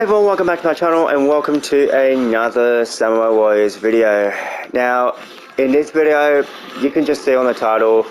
Hey everyone, welcome back to my channel and welcome to another Samurai Warriors video. Now, in this video, you can just see on the title,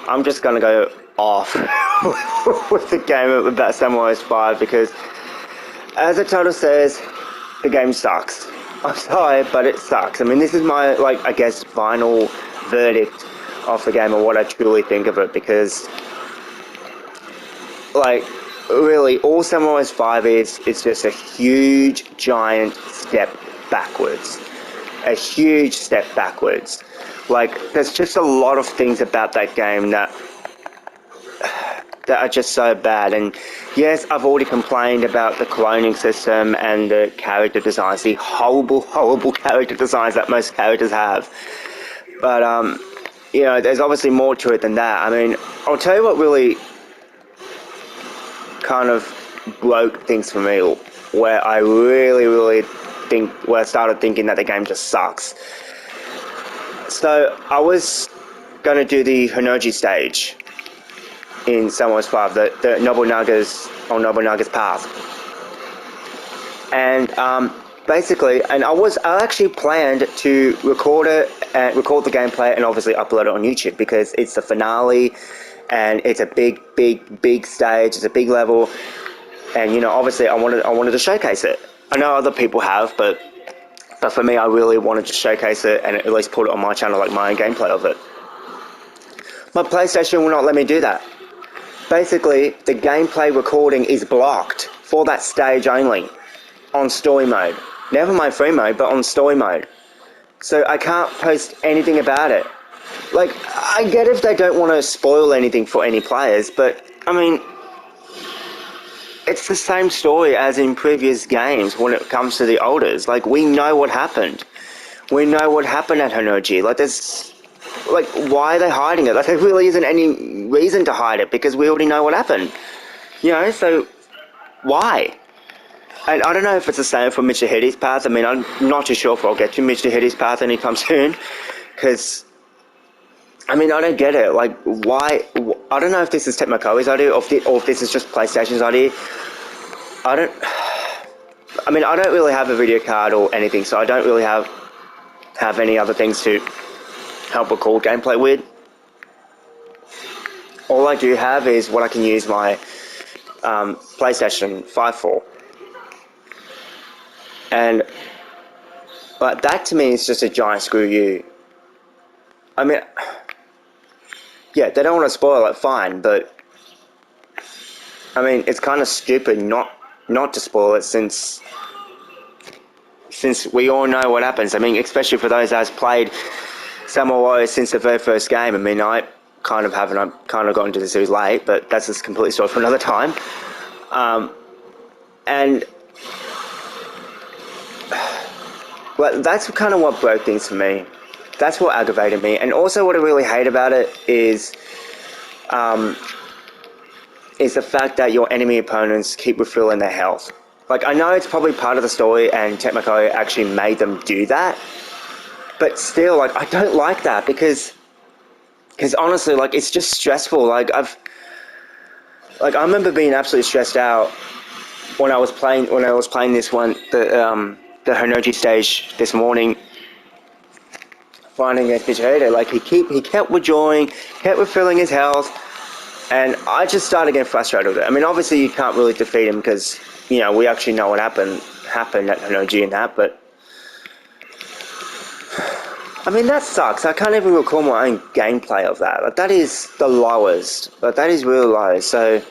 I'm just gonna go off with the game about Samurai Warriors 5 because, as the title says, the game sucks. I'm sorry, but it sucks. I mean, this is my, I guess, final verdict of the game and what I truly think of it because, really, all Samurai Warriors 5 is just a huge, giant step backwards. A huge step backwards. There's just a lot of things about that game that are just so bad. And yes, I've already complained about the cloning system and the character designs, the horrible, horrible character designs that most characters have. But, you know, there's obviously more to it than that. I mean, I'll tell you what really kind of broke things for me, where I really where I started thinking that the game just sucks. So I was going to do the Honoji stage in Samurai 5, the Nobunaga's path, and basically, and I actually planned to record it and record the gameplay and obviously upload it on YouTube because it's the finale. And it's a big stage. It's a big level, and you know, obviously, I wanted to showcase it. I know other people have, but for me, I really wanted to showcase it and at least put it on my channel, like my own gameplay of it. My PlayStation will not let me do that. Basically, the gameplay recording is blocked for that stage only, on story mode. Never mind free mode, but on story mode. So I can't post anything about it. Like, I get if they don't want to spoil anything for any players, but, I mean, it's the same story as in previous games when it comes to the Elders. Like, we know what happened. We know what happened at Honoji. Why are they hiding it? Like, there really isn't any reason to hide it because we already know what happened. You know, so, why? And I don't know if it's the same for Michihide's path. I mean, I'm not too sure if I'll get to Michihide's path anytime soon, because I mean, I don't get it. Like, why? I don't know if this is Tecmakoi's idea or if this is just PlayStation's idea. I don't really have a video card or anything, so I don't really have any other things to help record gameplay with. All I do have is what I can use my PlayStation 5 for. But that to me is just a giant screw you. I mean, yeah, they don't want to spoil it, fine, but I mean, it's kind of stupid not to spoil it since we all know what happens. I mean, especially for those that's played Samurai Warriors since the very first game. I mean, I kind of haven't. I kind of got into the series late, but that's a complete story for another time. Well, that's kind of what broke things for me. That's what aggravated me. And also what I really hate about it is the fact that your enemy opponents keep refilling their health. Like, I know it's probably part of the story and Tecmakoi actually made them do that, but still, like, I don't like that because honestly, like, it's just stressful. Like, I remember being absolutely stressed out when I was playing this one, the Honoji stage this morning, finding against Michihide. Like, he kept withdrawing, kept refilling his health, and I just started getting frustrated with it. I mean, obviously you can't really defeat him because, you know, we actually know what happened at Honoji and that, but I mean, that sucks. I can't even recall my own gameplay of that. Like, that is the lowest. Like, that is really low. So,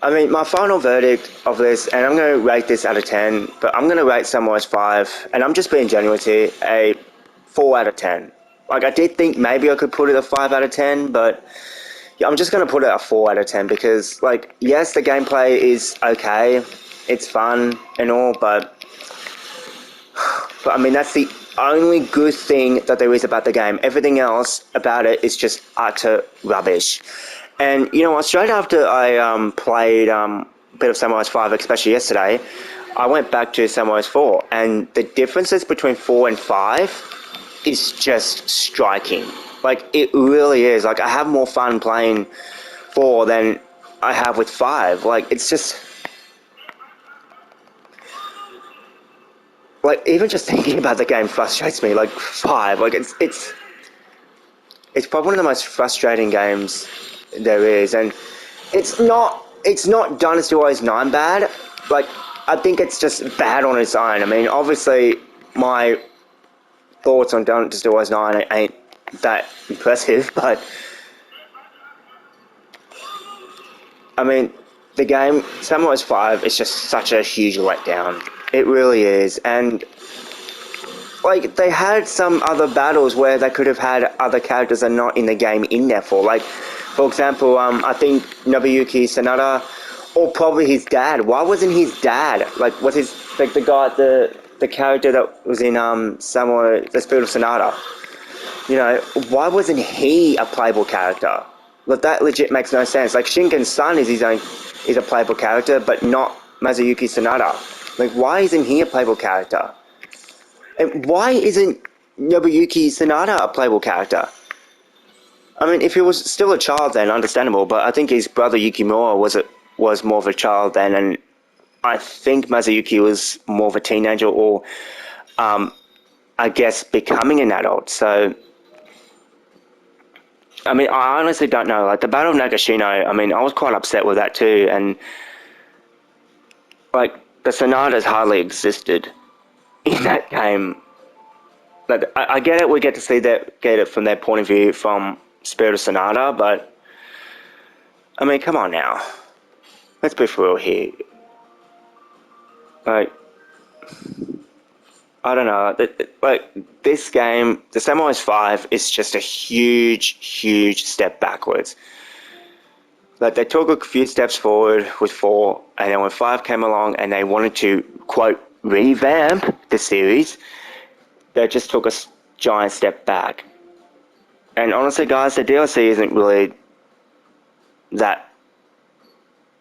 I mean, my final verdict of this, and I'm going to rate this out of 10, but I'm going to rate Samurai 5, and I'm just being genuine here, a 4 out of 10. Like, I did think maybe I could put it a 5 out of 10, but yeah, I'm just going to put it a 4 out of 10 because, like, yes, the gameplay is okay. It's fun and all, but I mean, that's the only good thing that there is about the game. Everything else about it is just utter rubbish. And, you know what, straight after I played a bit of Samurai 5, especially yesterday, I went back to Samurai 4, and the differences between 4 and 5 is just striking. Like, it really is. Like, I have more fun playing 4 than I have with 5. Like, it's just... like, even just thinking about the game frustrates me. Like 5, like it's probably one of the most frustrating games there is, and it's not Dynasty Warriors 9 bad. Like, I think it's just bad on its own. I mean, obviously, my thoughts on Dynasty Warriors 9 ain't that impressive, but I mean, the game Samurai 5 is just such a huge letdown. It really is, and like, they had some other battles where they could have had other characters that are not in the game in there for. Like, for example, I think Nobuyuki Sanada, or probably his dad. Why wasn't his dad, like, was his, like, the character that was in Samurai, the Spirit of Sanada? You know, why wasn't he a playable character? Like, that legit makes no sense. Like, Shinken's son is a playable character, but not Masayuki Sanada. Like, why isn't he a playable character? And why isn't Nobuyuki Sanada a playable character? I mean, if he was still a child then, understandable, but I think his brother Yukimura was more of a child then, and I think Masayuki was more of a teenager, or I guess becoming an adult. So, I mean, I honestly don't know. Like, the Battle of Nagashino, I mean, I was quite upset with that too, and like, the Sonatas hardly existed in that game. Like, I get it, we get to see that, get it from their point of view from Spirit of Sonata, but I mean, come on now. Let's be for real here. Like, I don't know. Like, this game, the Samurai 5 is just a huge, huge step backwards. Like, they took a few steps forward with 4, and then when 5 came along and they wanted to, quote, revamp the series, they just took a giant step back. And honestly, guys, the DLC isn't really that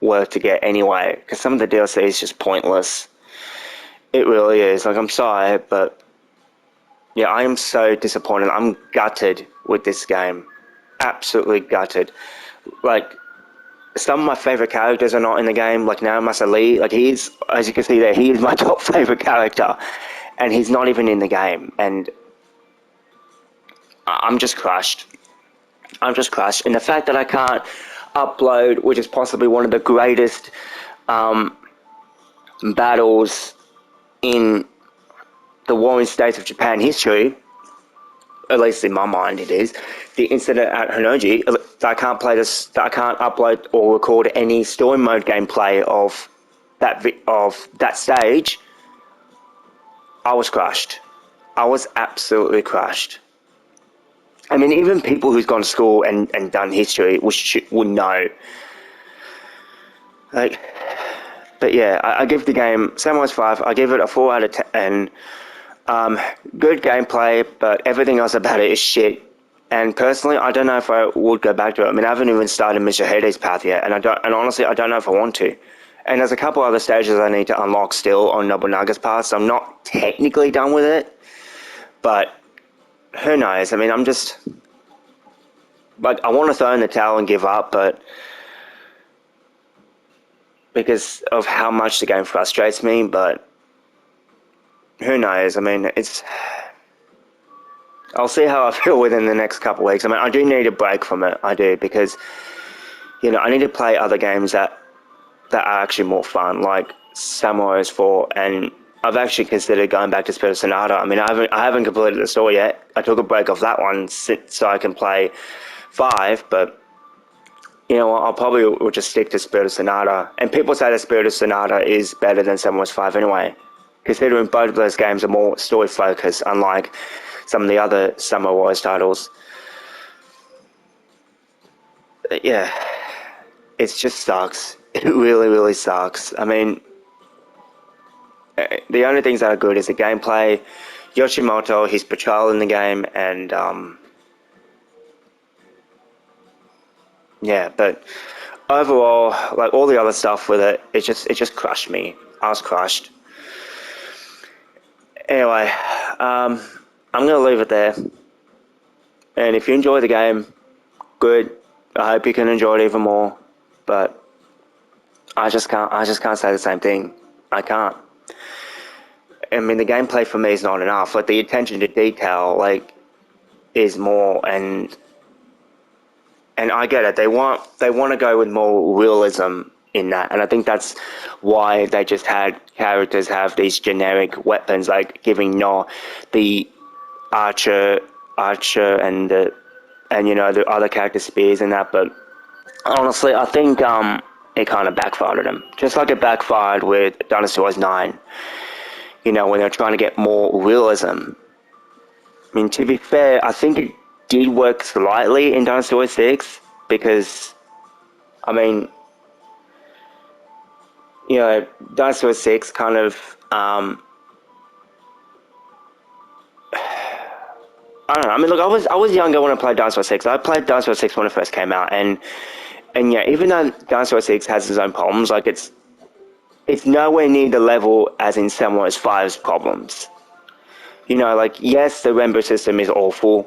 worth to get anyway, because some of the DLC is just pointless. It really is. Like, I'm sorry, but yeah, I am so disappointed. I'm gutted with this game. Absolutely gutted. Like, some of my favorite characters are not in the game, like Naomasa Lee. Like, he's, as you can see there, he is my top favorite character, and he's not even in the game. And I'm just crushed. I'm just crushed. And the fact that I can't upload, which is possibly one of the greatest battles in the warring states of Japan history, at least in my mind it is, the incident at Honoji, I can't play this, I can't upload or record any story mode gameplay of that stage. I was crushed. I was absolutely crushed. I mean, even people who's gone to school and done history would know. Like, but yeah, I give the game, Samurai 5, I give it a 4 out of 10. Good gameplay, but everything else about it is shit. And personally, I don't know if I would go back to it. I mean, I haven't even started Mr. Hade's path yet, and honestly, I don't know if I want to. And there's a couple other stages I need to unlock still on Nobunaga's path, so I'm not technically done with it. But who knows? I mean, I'm just, like, I want to throw in the towel and give up, but because of how much the game frustrates me, but who knows? I mean, I'll see how I feel within the next couple of weeks. I mean, I do need a break from it. I do, because, you know, I need to play other games that are actually more fun, like Samurai 4, and I've actually considered going back to Spirit of Sonata. I mean, I haven't completed the story yet. I took a break off that one so I can play 5, but you know what, I'll probably will just stick to Spirit of Sonata. And people say that Spirit of Sonata is better than Samurai 5 anyway, considering both of those games are more story focused, unlike some of the other Samurai Warriors titles. But yeah, it just sucks. It really, really sucks. I mean, the only things that are good is the gameplay, Yoshimoto, his portrayal in the game, and yeah, but overall, like, all the other stuff with it, it just crushed me. I was crushed. Anyway, I'm gonna leave it there. And if you enjoy the game, good. I hope you can enjoy it even more. But I just can't say the same thing. I can't. I mean, the gameplay for me is not enough. Like, the attention to detail, like, is more, and I get it. They want to go with more realism in that, and I think that's why they just had characters have these generic weapons, like giving the archer, and the other character spears and that. But honestly, I think it kind of backfired at them, just like it backfired with Dynasty Warriors 9. When they're trying to get more realism. I mean, to be fair, I think it did work slightly in Dynasty Warriors 6 because, I mean, Dynasty Warriors 6 kind of, I don't know. I mean, look, I was younger when I played Dynasty Warriors 6. I played Dynasty Warriors 6 when it first came out, and yeah, even though Dynasty Warriors 6 has its own problems, like it's nowhere near the level as in Samurais 5's problems. Like, yes, the render system is awful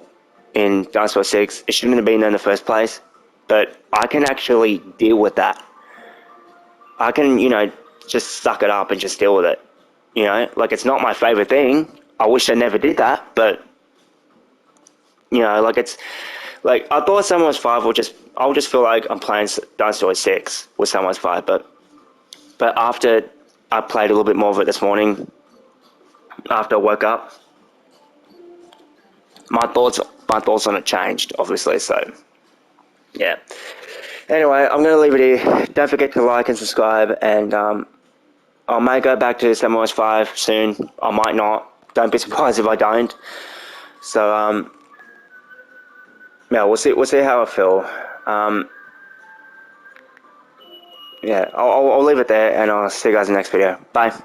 in Dynasty Warriors 6. It shouldn't have been there in the first place, but I can actually deal with that. I can, just suck it up and just deal with it. Like, it's not my favorite thing. I wish I never did that, but, like, it's, like, I thought Samurais 5 I'll just feel like I'm playing Dynasty Warriors 6 with Samurais 5, but after I played a little bit more of it this morning, after I woke up, my thoughts on it changed, obviously, so, yeah. Anyway, I'm going to leave it here. Don't forget to like and subscribe, and I may go back to Samurais 5 soon. I might not. Don't be surprised if I don't. So, yeah, we'll see how I feel. Yeah, I'll leave it there, and I'll see you guys in the next video. Bye.